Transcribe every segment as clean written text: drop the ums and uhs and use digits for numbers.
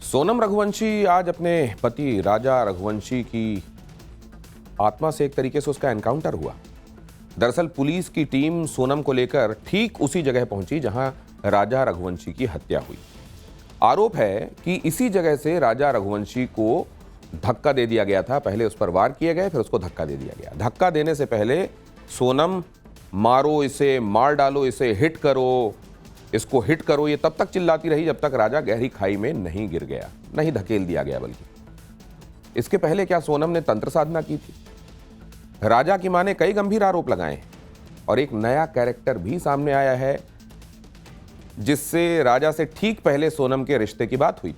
सोनम रघुवंशी आज अपने पति राजा रघुवंशी की आत्मा से एक तरीके से उसका एनकाउंटर हुआ। दरअसल पुलिस की टीम सोनम को लेकर ठीक उसी जगह पहुंची जहां राजा रघुवंशी की हत्या हुई। आरोप है कि इसी जगह से राजा रघुवंशी को धक्का दे दिया गया था। पहले उस पर वार किए गए, फिर उसको धक्का दे दिया गया। धक्का देने से पहले सोनम मारो इसे, मार डालो इसे, हिट करो, इसको हिट करो, ये तब तक चिल्लाती रही जब तक राजा गहरी खाई में नहीं गिर गया, नहीं धकेल दिया गया। बल्कि इसके पहले क्या सोनम ने तंत्र साधना की थी? राजा की मां ने कई गंभीर आरोप लगाए हैं और एक नया कैरेक्टर भी सामने आया है जिससे राजा से ठीक पहले सोनम के रिश्ते की बात हुई।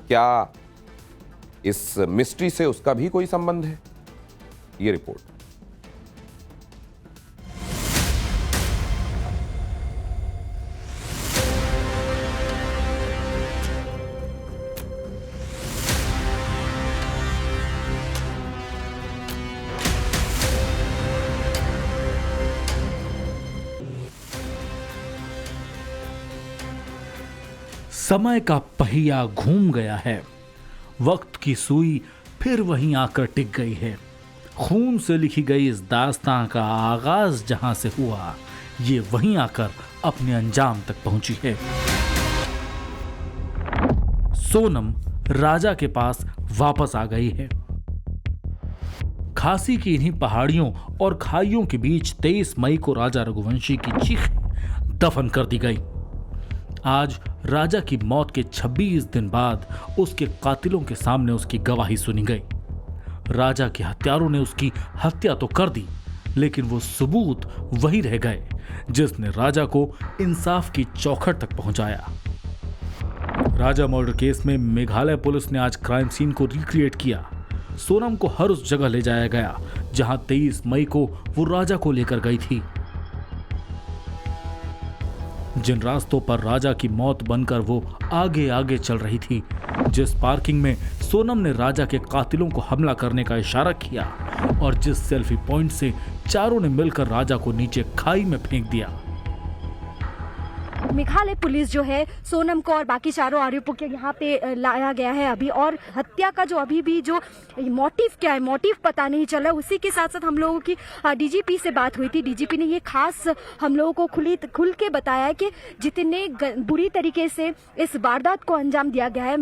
क्या इस मिस्ट्री से उसका भी कोई संबंध है? ये रिपोर्ट। समय का पहिया घूम गया है, वक्त की सुई फिर वहीं आकर टिक गई है। खून से लिखी गई इस दास्तां का आगाज जहां से हुआ, ये वहीं आकर अपने अंजाम तक पहुंची है। सोनम राजा के पास वापस आ गई है। खासी की इन्हीं पहाड़ियों और खाइयों के बीच 23 मई को राजा रघुवंशी की चीख दफन कर दी गई। आज राजा की मौत के 26 दिन बाद उसके कातिलों के सामने उसकी गवाही सुनी गई। राजा के हत्यारों ने उसकी हत्या तो कर दी, लेकिन वो सबूत वही रह गए जिसने राजा को इंसाफ की चौखट तक पहुंचाया। राजा मर्डर केस में मेघालय पुलिस ने आज क्राइम सीन को रिक्रिएट किया। सोनम को हर उस जगह ले जाया गया जहां 23 मई को वो राजा को लेकर गई थी। जिन रास्तों पर राजा की मौत बनकर वो आगे आगे चल रही थी, जिस पार्किंग में सोनम ने राजा के कातिलों को हमला करने का इशारा किया और जिस सेल्फी पॉइंट से चारों ने मिलकर राजा को नीचे खाई में फेंक दिया। मेघालय पुलिस जो है सोनम को और बाकी चारों आरोपियों को यहाँ पे लाया गया है अभी, और हत्या का जो अभी भी जो मोटिव क्या है, मोटिव पता नहीं चला। उसी के साथ साथ हम लोगों की डीजीपी से बात हुई थी। डीजीपी ने ये खास हम लोगों को खुल के बताया कि जितने बुरी तरीके से इस वारदात को अंजाम दिया गया है,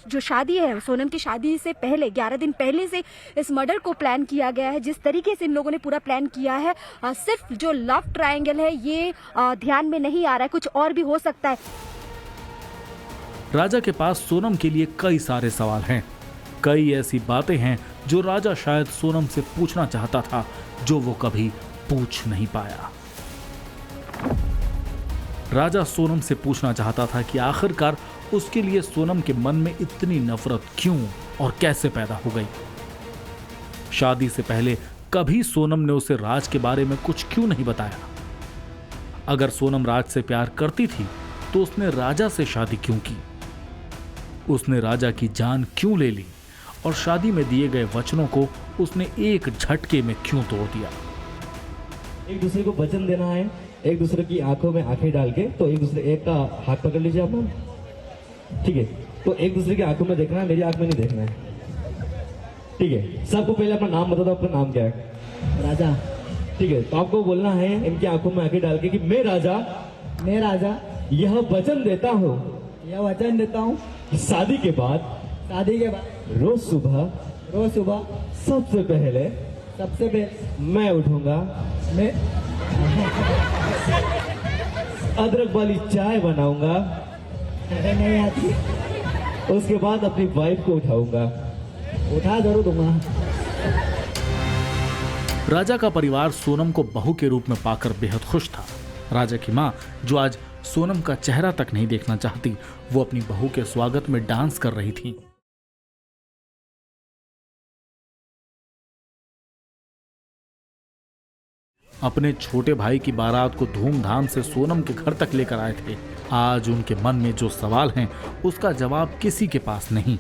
जो शादी है सोनम की शादी से पहले 11 दिन पहले से इस मर्डर को प्लान किया गया है। जिस तरीके से इन लोगों ने पूरा प्लान किया है, सिर्फ जो लव ट्रायंगल है ये ध्यान में नहीं आ रहा है, कुछ और भी हो सकता है। राजा के पास सोनम के लिए कई सारे सवाल हैं, कई ऐसी बातें हैं जो राजा शायद सोनम से पूछना चाहता था, जो वो कभी पूछ नहीं पाया। राजा सोनम से पूछना चाहता था कि आखिरकार उसके लिए सोनम के मन में इतनी नफरत क्यों और कैसे पैदा हो गई। शादी से पहले कभी सोनम ने उसे राज के बारे में कुछ क्यों नहीं बताया। अगर सोनम राज से प्यार करती थी तो उसने राजा से शादी क्यों की। उसने राजा की जान क्यों ले ली और शादी में दिए गए वचनों को उसने एक झटके में क्यों तोड़ दिया। एक दूसरे को वचन देना है, एक दूसरे की आंखों में आंखें डाल के, तो एक दूसरे एक का हाथ पकड़ लीजिए आप लोग, ठीक है। तो एक दूसरे की आंखों में देखना है, मेरी आंख में नहीं देखना है, ठीक है। सबको पहले अपना नाम बता दो, आपका नाम क्या है? राजा। ठीक है, तो आपको बोलना है इनकी आंखों में आंखें डाल के कि मैं राजा यह वचन देता हूँ शादी के बाद रोज सुबह सबसे पहले मैं उठूंगा, मैं अदरक वाली चाय बनाऊंगा, नहीं आती, उसके बाद अपनी वाइफ को उठाऊंगा, उठा जरूर दूंगा। राजा का परिवार सोनम को बहू के रूप में पाकर बेहद खुश था। राजा की मां, जो आज सोनम का चेहरा तक नहीं देखना चाहती, वो अपनी बहू के स्वागत में डांस कर रही थी। अपने छोटे भाई की बारात को धूमधाम से सोनम के घर तक लेकर आए थे। आज उनके मन में जो सवाल हैं, उसका जवाब किसी के पास नहीं।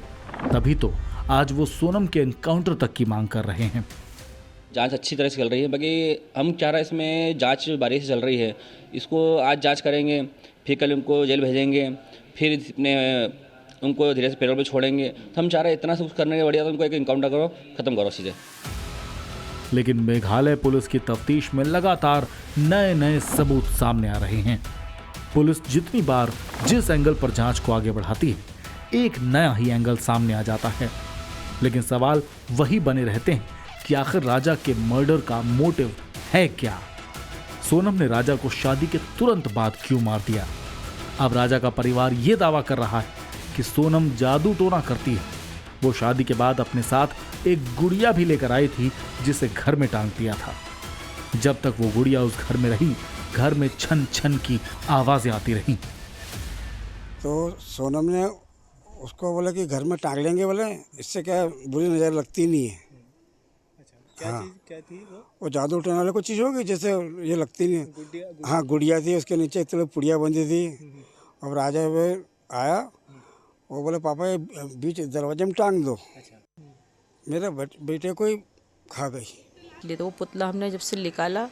तभी तो आज वो सोनम के एनकाउंटर तक की मांग कर रहे हैं। जांच अच्छी तरह से चल रही है, बाकी हम क्या रहा है इसमें जांच बारीकी से चल रही है। इसको आज जांच करेंगे, फिर कल उनको जेल भेजेंगे, फिर अपने उनको धीरे से पेरोल पे छोड़ेंगे। तो हम चाह रहे हैं इतना सब करने के बढ़िया तो उनको एक इनकाउंटर करो, ख़त्म करो चीज़ें। लेकिन मेघालय पुलिस की तफ्तीश में लगातार नए नए सबूत सामने आ रहे हैं। पुलिस जितनी बार जिस एंगल पर जांच को आगे बढ़ाती है, एक नया ही एंगल सामने आ जाता है। लेकिन सवाल वही बने रहते हैं कि आखिर राजा के मर्डर का मोटिव है क्या? सोनम ने राजा को शादी के तुरंत बाद क्यों मार दिया? अब राजा का परिवार यह दावा कर रहा है कि सोनम जादू टोना करती है। वो शादी के बाद अपने साथ एक गुड़िया भी लेकर आई थी जिसे घर में टांग दिया था। जब तक वो गुड़िया उस घर में रही, घर में छन छन की आवाजें आती रहीं। तो सोनम ने उसको बोला कि घर में टांग लेंगे, बोले इससे क्या बुरी नज़र लगती नहीं है। क्या थी वो जादू टोना वाले को चीज़ होगी जैसे ये लगती नहीं है। हाँ, गुड़िया थी, उसके नीचे इतने पुड़िया बंधी थी। अब राजा आया, वो बोले पापा ये बीच दरवाजे में टांग दो। मेरे बेटे को ही खा गई। तो वो पुतला हमने जब से निकाला,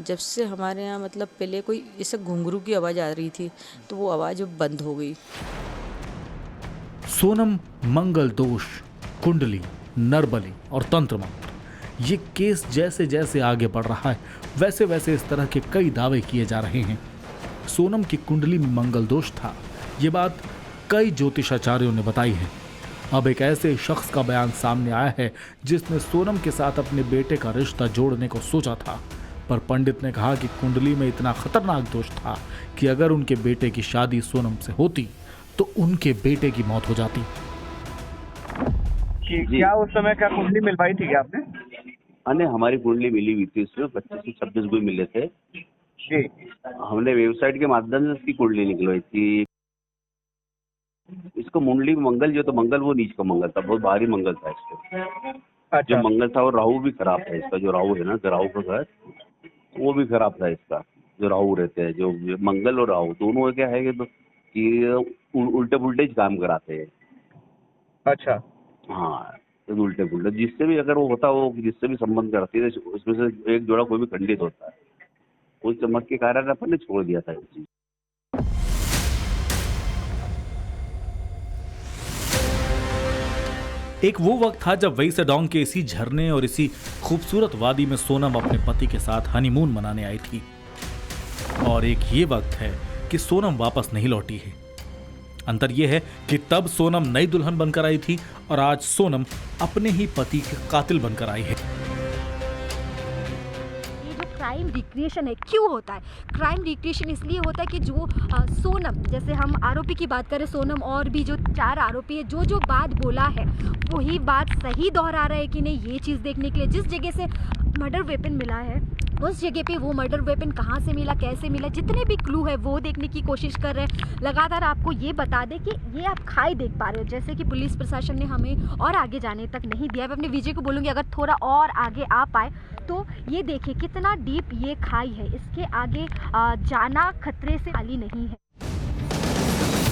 जब से हमारे यहाँ मतलब पहले कोई ऐसे घुंघरू की आवाज़ आ रही थी तो वो आवाज़ बंद हो गई। सोनम मंगल दोष, कुंडली, नरबली और तंत्र मंत्र, ये केस जैसे जैसे आगे बढ़ रहा है वैसे वैसे इस तरह के कई दावे किए जा रहे हैं। सोनम की कुंडली में मंगल दोष था, ये बात कई ज्योतिषाचार्यों ने बताई है। अब एक ऐसे शख्स का बयान सामने आया है जिसने सोनम के साथ अपने बेटे का रिश्ता जोड़ने को सोचा था, पर पंडित ने कहा कि कुंडली में इतना खतरनाक दोष था कि अगर उनके बेटे की शादी सोनम से होती तो उनके बेटे की मौत हो जाती। क्या उस समय क्या कुंडली मिलवाई थी क्या आपने? नहीं, हमारी कुंडली मिली हुई थी, इसमें 25 से 26 गुण मिले थे जी। हमने वेबसाइट के माध्यम से इसकी कुंडली निकलवाई थी। इसको मुंडली मंगल जो तो मंगल वो नीच का मंगल था, बहुत भारी मंगल था इसको। अच्छा। जो मंगल था वो राहु भी खराब था इसका, जो राहु है ना, जो राहु का घर वो भी खराब था इसका। जो राहु रहते हैं, जो मंगल और राहु दोनों क्या है कि उल्टे पुल्टे काम कराते हैं। अच्छा। हाँ, तो उल्टे पुल्टे जिससे भी अगर वो होता हो, जिससे भी संबंध करती है उसमें से एक जोड़ा कोई भी खंडित होता है। उस चमक के कारण अपन ने छोड़ दिया था ये चीज। एक वो वक्त था जब वेइसेडोंग के इसी झरने और इसी खूबसूरत वादी में सोनम अपने पति के साथ हनीमून मनाने आई थी। और एक ये वक्त है कि सोनम वापस नहीं लौटी है। अंतर यह है कि तब सोनम नई दुल्हन बनकर आई थी और आज सोनम अपने ही पति के कातिल बनकर आई है। क्राइम रिक्रिएशन है, क्यों होता है? क्राइम रिक्रिएशन इसलिए होता है कि जो सोनम, जैसे हम आरोपी की बात करें, सोनम और भी जो 4 आरोपी है, जो बात बोला है वही बात सही दोहरा रहा है कि नहीं, ये चीज़ देखने के लिए जिस जगह से मर्डर वेपन मिला है उस जगह पे वो मर्डर वेपन कहाँ से मिला, कैसे मिला, जितने भी क्लू है वो देखने की कोशिश कर रहे हैं। लगातार आपको ये बता दें कि ये आप खाई देख पा रहे हो, जैसे कि पुलिस प्रशासन ने हमें और आगे जाने तक नहीं दिया। मैं अपने विजय को बोलूँगी अगर थोड़ा और आगे आ पाए तो ये देखिए कितना डीप ये खाई है, इसके आगे जाना खतरे से खाली नहीं है।